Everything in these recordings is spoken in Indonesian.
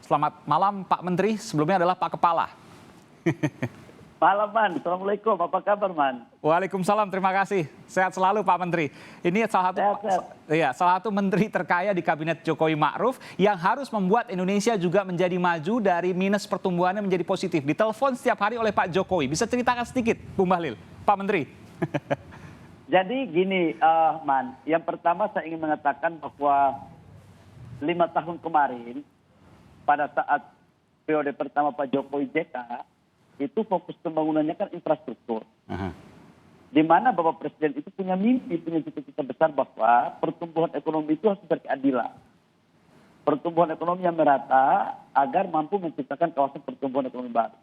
Selamat malam Pak Menteri, sebelumnya adalah Pak Kepala. Malam, Man. Assalamualaikum. Apa kabar, Man? Waalaikumsalam, terima kasih. Sehat selalu Pak Menteri. Ini salah satu menteri terkaya di kabinet Jokowi Ma'ruf yang harus membuat Indonesia juga menjadi maju dari minus pertumbuhannya menjadi positif. Ditelepon setiap hari oleh Pak Jokowi. Bisa ceritakan sedikit, Bung Bahlil, Pak Menteri? Jadi gini, Man. Yang pertama saya ingin mengatakan bahwa 5 tahun kemarin, pada saat periode pertama Pak Jokowi JK, itu fokus pembangunannya kan infrastruktur. Di mana Bapak Presiden itu punya mimpi, punya cita-cita besar bahwa pertumbuhan ekonomi itu harus berkeadilan. Pertumbuhan ekonomi yang merata agar mampu menciptakan kawasan pertumbuhan ekonomi baru.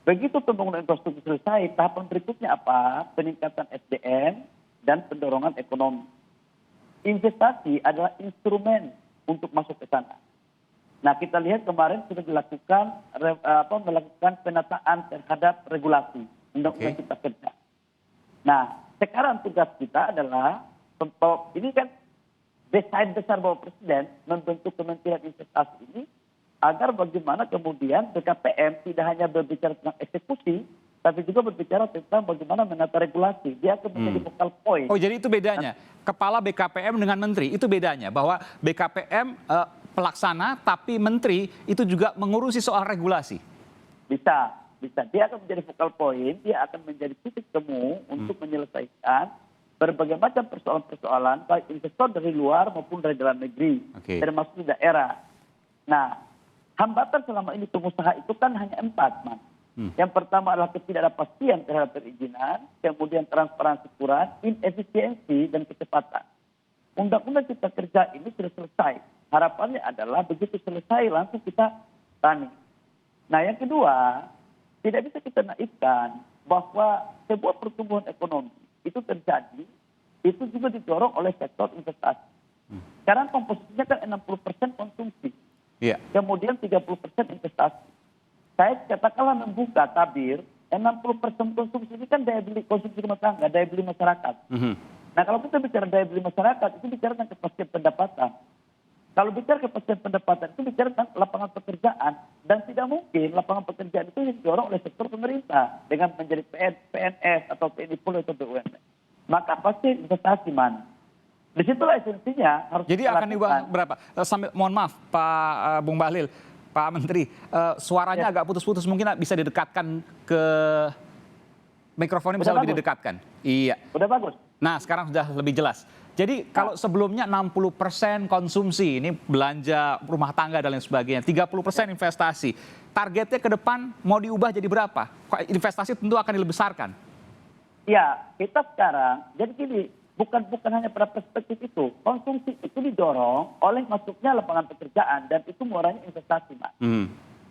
Begitu pembangunan infrastruktur selesai, tahapan berikutnya apa? Peningkatan SDM dan pendorongan ekonomi. Investasi adalah instrumen untuk masuk ke sana. Nah, kita lihat kemarin sudah melakukan penataan terhadap regulasi undang-undang Cipta Kerja. Nah, sekarang tugas kita adalah ini kan desain besar Bapak Presiden membentuk Kementerian Investasi ini agar bagaimana kemudian BKPM tidak hanya berbicara tentang eksekusi, tapi juga berbicara tentang bagaimana menata regulasi. Dia akan menjadi focal point. Oh, jadi itu bedanya. Kepala BKPM dengan menteri, itu bedanya. Bahwa BKPM pelaksana, tapi menteri itu juga mengurusi soal regulasi. Bisa. Dia akan menjadi focal point, dia akan menjadi titik temu untuk menyelesaikan berbagai macam persoalan-persoalan, baik investor dari luar maupun dari dalam negeri, termasuk di daerah. Nah, hambatan selama ini pengusaha itu kan hanya 4, Mas. Yang pertama adalah ketidakpastian terhadap perizinan, kemudian transparansi kurang, inefisiensi, dan kecepatan. Undang-undang Cipta Kerja ini sudah selesai. Harapannya adalah begitu selesai langsung kita running. Nah, yang kedua, tidak bisa kita naikkan bahwa sebuah pertumbuhan ekonomi itu terjadi, itu juga didorong oleh sektor investasi. Sekarang komposisinya kan 60% konsumsi, kemudian 30% investasi. Saya katakanlah membuka tabir, 60% konsumsi ini kan daya beli konsumsi rumah tangga, daya beli masyarakat. Nah, kalau kita bicara daya beli masyarakat, itu bicara tentang kepastian pendapatan. Kalau bicara kepastian pendapatan, itu bicara tentang lapangan pekerjaan. Dan tidak mungkin lapangan pekerjaan itu didorong oleh sektor pemerintah dengan menjadi PNS atau PNI Polo atau BUMN. Maka pasti investasi, Man. Disitulah esensinya harus. Jadi akan diubah berapa? Mohon maaf, Pak Bung Bahlil, Pak Menteri, suaranya agak putus-putus, mungkin bisa didekatkan ke mikrofonnya, bisa lebih didekatkan. Iya. Udah bagus. Nah, sekarang sudah lebih jelas. Jadi kalau sebelumnya 60% konsumsi, ini belanja rumah tangga dan lain sebagainya, 30% investasi. Targetnya ke depan mau diubah jadi berapa? Investasi tentu akan dibesarkan. Ya, kita sekarang, jadi gini, bukan hanya pada perspektif itu. Konsumsi itu didorong oleh masuknya lapangan pekerjaan dan itu muaranya investasi, Mas.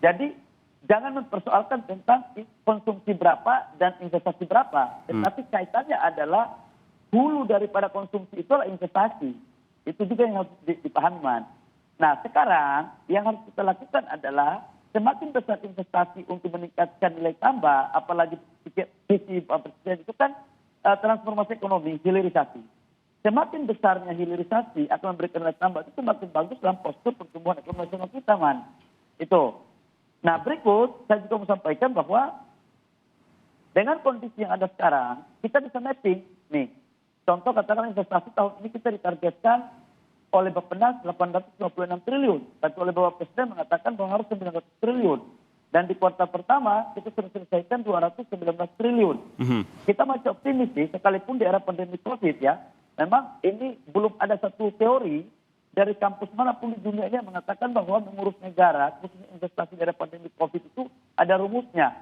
Jadi jangan mempersoalkan tentang konsumsi berapa dan investasi berapa. Tetapi kaitannya adalah hulu daripada konsumsi itu adalah investasi. Itu juga yang harus dipahami, Man. Nah, sekarang yang harus kita lakukan adalah semakin besar investasi untuk meningkatkan nilai tambah, apalagi visi Pak Presiden itu kan transformasi ekonomi, hilirisasi. Semakin besarnya hilirisasi akan memberikan nilai tambah, itu semakin bagus dalam postur pertumbuhan ekonomi nasional kita, Man. Itu. Nah, berikut saya juga mau sampaikan bahwa dengan kondisi yang ada sekarang, kita bisa mapping nih. Contoh katakan investasi tahun ini kita ditargetkan oleh Bappenas 856 triliun. Tapi oleh Bapak Presiden mengatakan bahwa harus 900 triliun. Dan di kuartal pertama kita sudah selesaikan 219 triliun. Kita masih optimis sih, sekalipun di era pandemi COVID ya. Memang ini belum ada satu teori dari kampus manapun di dunia ini yang mengatakan bahwa mengurus negara, khususnya investasi dari pandemi COVID itu ada rumusnya.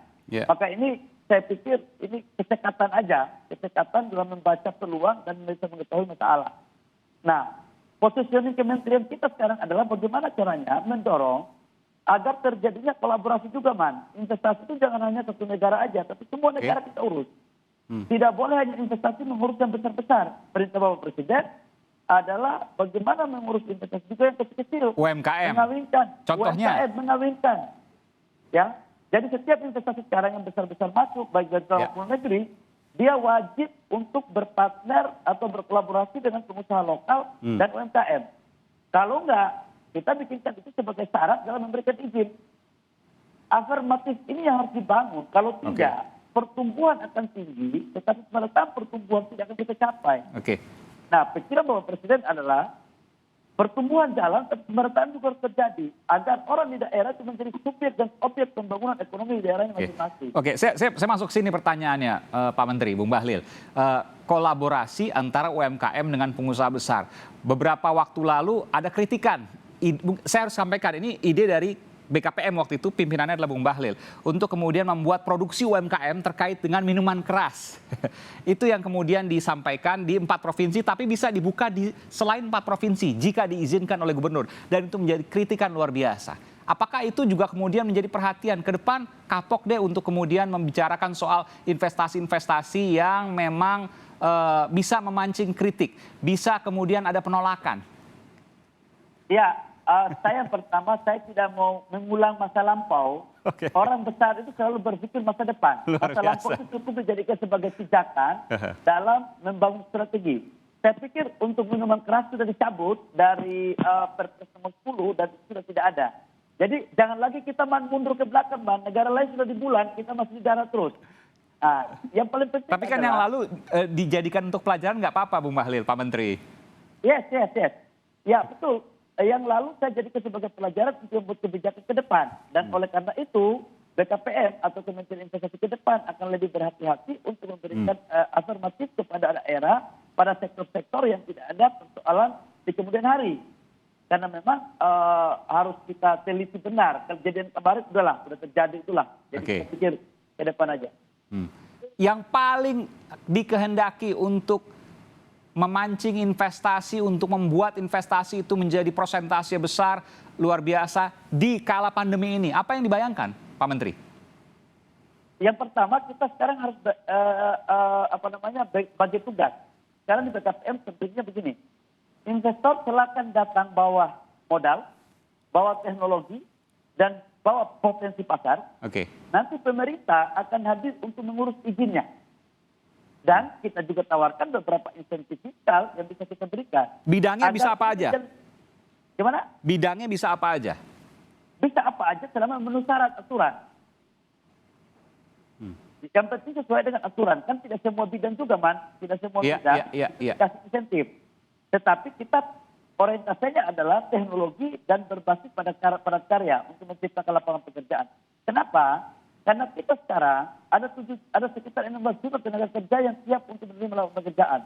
Maka ini saya pikir ini kesekatan aja, kesekatan dalam membaca peluang dan bisa mengetahui masalah. Nah, positioning kementerian kita sekarang adalah bagaimana caranya mendorong agar terjadinya kolaborasi juga, Man. Investasi itu jangan hanya satu negara aja, tapi semua negara kita urus. Tidak boleh hanya investasi mengurus yang besar-besar. Perintah Bapak Presiden adalah bagaimana mengurus investasi juga yang kecil-kecil. UMKM. Mengawinkan. Contohnya? UMKM mengawinkan. Ya. Jadi setiap investasi sekarang yang besar-besar masuk, baik dari dalam maupun negeri, dia wajib untuk berpartner atau berkolaborasi dengan pengusaha lokal dan UMKM. Kalau enggak, kita bikinkan itu sebagai syarat dalam memberikan izin. Afirmatif ini yang harus dibangun. Kalau tidak, pertumbuhan akan tinggi, tetapi pada saat pertumbuhan tidak akan kita capai. Nah, pikiran Bapak Presiden adalah pertumbuhan jalan, tapi pemerataan juga harus terjadi agar orang di daerah itu menjadi subjek dan objek pembangunan ekonomi di daerahnya masing-masing. Saya masuk sini pertanyaannya, Pak Menteri, Bung Bahlil. Kolaborasi antara UMKM dengan pengusaha besar. Beberapa waktu lalu ada kritikan. Saya harus sampaikan, ini ide dari BKPM waktu itu, pimpinannya adalah Bung Bahlil, untuk kemudian membuat produksi UMKM terkait dengan minuman keras. Itu yang kemudian disampaikan di 4 provinsi, tapi bisa dibuka di selain 4 provinsi jika diizinkan oleh gubernur. Dan itu menjadi kritikan luar biasa. Apakah itu juga kemudian menjadi perhatian ke depan kapok deh untuk kemudian membicarakan soal investasi-investasi yang memang bisa memancing kritik, bisa kemudian ada penolakan? Ya. Saya tidak mau mengulang masa lampau. Orang besar itu selalu berpikir masa depan. Masa lampau itu cukup dijadikan sebagai pijakan dalam membangun strategi. Saya pikir untuk minuman keras sudah dicabut dari Perpres nomor 10 dan sudah tidak ada. Jadi jangan lagi kita mundur ke belakang, Man. Negara lain sudah di bulan, kita masih di darat terus. Yang paling penting. Tapi kan yang lalu dijadikan untuk pelajaran nggak apa-apa, Bung Bahlil, Pak Menteri. Yes. Ya, betul. Yang lalu saya jadikan sebagai pelajaran untuk membuat kebijakan ke depan. Dan oleh karena itu, BKPM atau Kementerian Investasi ke depan akan lebih berhati-hati untuk memberikan afirmatif kepada daerah pada sektor-sektor yang tidak ada persoalan di kemudian hari. Karena memang harus kita teliti benar. Kejadian kemarin sudah terjadi itulah. Jadi kita pikir ke depan aja. Yang paling dikehendaki untuk memancing investasi, untuk membuat investasi itu menjadi persentase besar, luar biasa di kala pandemi ini. Apa yang dibayangkan, Pak Menteri? Yang pertama, kita sekarang harus bagi tugas. Sekarang di BKPM tentunya begini. Investor silakan datang bawa modal, bawa teknologi, dan bawa potensi pasar. Nanti pemerintah akan hadir untuk mengurus izinnya. Dan kita juga tawarkan beberapa insentif fiskal yang bisa kita berikan. Bidangnya bisa apa aja? Gimana? Bidangnya bisa apa aja? Bisa apa aja selama memenuhi syarat aturan. Yang penting sesuai dengan aturan. Kan tidak semua bidang juga, Man. Tidak semua bidang kasih insentif. Tetapi kita orientasinya adalah teknologi dan berbasis pada karya untuk menciptakan lapangan pekerjaan. Kenapa? Karena kita sekarang ada sekitar 16 juta tenaga kerja yang siap untuk menerima lapangan pekerjaan.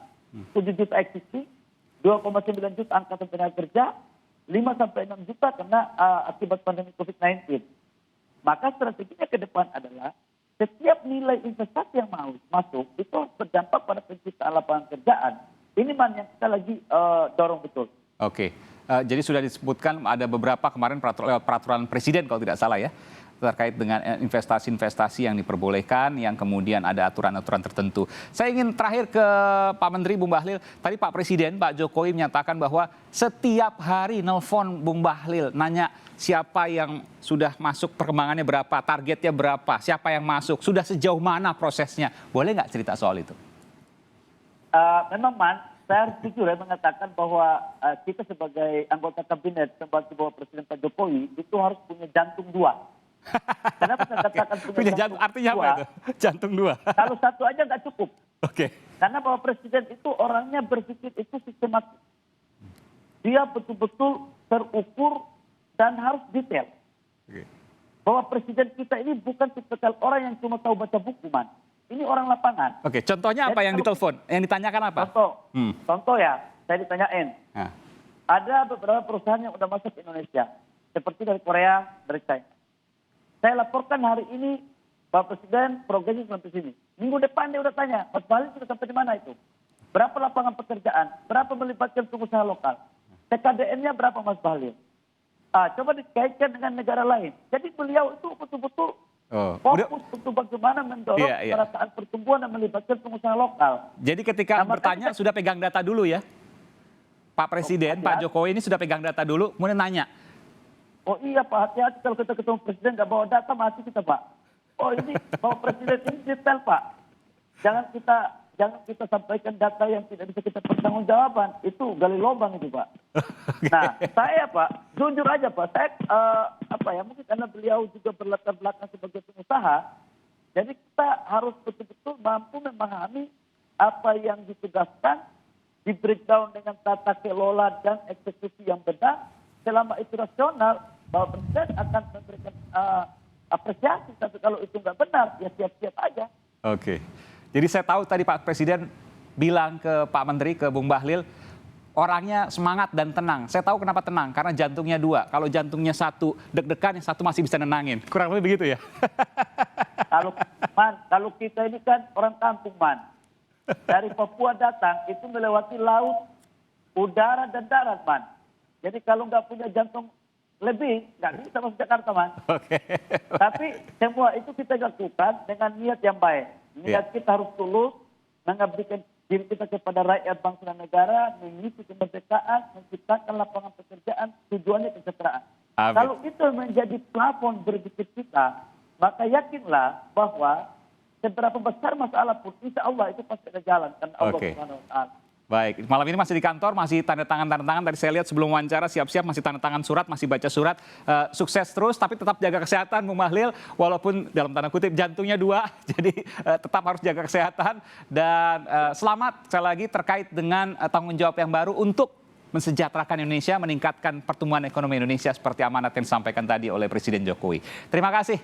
7 juta eksisi, 2,9 juta angkatan tenaga kerja, 5-6 juta karena akibat pandemi COVID-19. Maka strateginya ke depan adalah setiap nilai investasi yang mau masuk itu berdampak pada penciptaan lapangan pekerjaan. Ini yang kita lagi dorong betul. Jadi sudah disebutkan ada beberapa kemarin peraturan presiden kalau tidak salah ya, terkait dengan investasi-investasi yang diperbolehkan, yang kemudian ada aturan-aturan tertentu. Saya ingin terakhir ke Pak Menteri, Bung Bahlil. Tadi Pak Presiden, Pak Jokowi menyatakan bahwa setiap hari nelpon Bung Bahlil, nanya siapa yang sudah masuk, perkembangannya berapa, targetnya berapa, siapa yang masuk, sudah sejauh mana prosesnya. Boleh nggak cerita soal itu? Memang, Man, saya harus jujur mengatakan bahwa kita sebagai anggota kabinet pembantu Bapak Presiden Pak Jokowi itu harus punya jantung 2. Kenapa saya katakan punya jantung artinya apa itu? Jantung 2. Kalau satu aja nggak cukup. Karena Bapak Presiden itu orangnya berpikir itu sistematis. Dia betul-betul terukur dan harus detail. Bapak Presiden kita ini bukan tipikal orang yang cuma tahu baca buku, Man. Ini orang lapangan. Contohnya apa yang ditelepon? Yang ditanyakan apa? Contoh ya, saya ditanyain. Ada beberapa perusahaan yang sudah masuk ke Indonesia. Seperti dari Korea, dari China. Saya laporkan hari ini, Bapak Presiden progresnya sampai sini. Minggu depan dia udah tanya, Mas Bahlil sudah sampai di mana itu? Berapa lapangan pekerjaan? Berapa melibatkan pengusaha lokal? TKDN-nya berapa, Mas Bahlil? Coba dikaitkan dengan negara lain. Jadi beliau itu betul-betul fokus untuk bagaimana mendorong perasaan pertumbuhan dan melibatkan pengusaha lokal. Jadi ketika bertanya sudah pegang data dulu ya? Pak Presiden, Pak Jokowi ini sudah pegang data dulu, kemudian nanya. Oh iya Pak, hati-hati kalau kita ketemu Presiden nggak bawa data, mati kita Pak. Oh ini Bapak Presiden ini detail Pak. Jangan kita jangan kita sampaikan data yang tidak bisa kita pertanggungjawabkan. Itu gali lubang itu, Pak. Nah, saya, Pak, jujur aja, Pak, saya mungkin karena beliau juga berlatar belakang sebagai pengusaha, jadi kita harus betul-betul mampu memahami apa yang ditugaskan, di breakdown dengan tata kelola dan eksekusi yang benar. Selama itu rasional, bahwa Presiden akan memberikan apresiasi. Tapi kalau itu nggak benar, ya siap-siap aja. Oke. Jadi saya tahu tadi Pak Presiden bilang ke Pak Menteri, ke Bung Bahlil, orangnya semangat dan tenang. Saya tahu kenapa tenang, karena jantungnya dua. Kalau jantungnya satu deg-degan, yang satu masih bisa nenangin. Kurang lebih begitu ya? Kalau kita ini kan orang kampung, Man. Dari Papua datang, itu melewati laut, udara, dan darat, Man. Jadi kalau nggak punya jantung lebih, nggak bisa masuk Jakarta, Man. Oke. Tapi semua itu kita lakukan dengan niat yang baik. Niat kita harus tulus, mengabdikan diri kita kepada rakyat bangsa dan negara, mengisi kemerdekaan, menciptakan lapangan pekerjaan, tujuannya kesejahteraan. Kalau itu menjadi plafon berpikir kita, maka yakinlah bahwa seberapa besar masalah pun, insya Allah itu pasti ada jalan. Karena Allah Subhanahu wa Ta'ala. Baik, malam ini masih di kantor, masih tanda tangan. Tadi saya lihat sebelum wawancara, siap-siap masih tanda tangan surat, masih baca surat. Sukses terus, tapi tetap jaga kesehatan, Bung Bahlil. Walaupun dalam tanda kutip jantungnya dua, jadi tetap harus jaga kesehatan. Dan selamat sekali lagi terkait dengan tanggung jawab yang baru untuk mensejahterakan Indonesia, meningkatkan pertumbuhan ekonomi Indonesia seperti amanat yang disampaikan tadi oleh Presiden Jokowi. Terima kasih,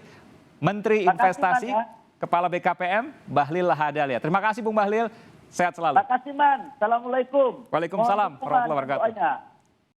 Menteri Investasi, Kepala BKPM, Bahlil Lahadalia. Terima kasih, Bung Bahlil. Sehat selalu. Terima kasih, Man. Assalamualaikum. Waalaikumsalam warahmatullahi wabarakatuh.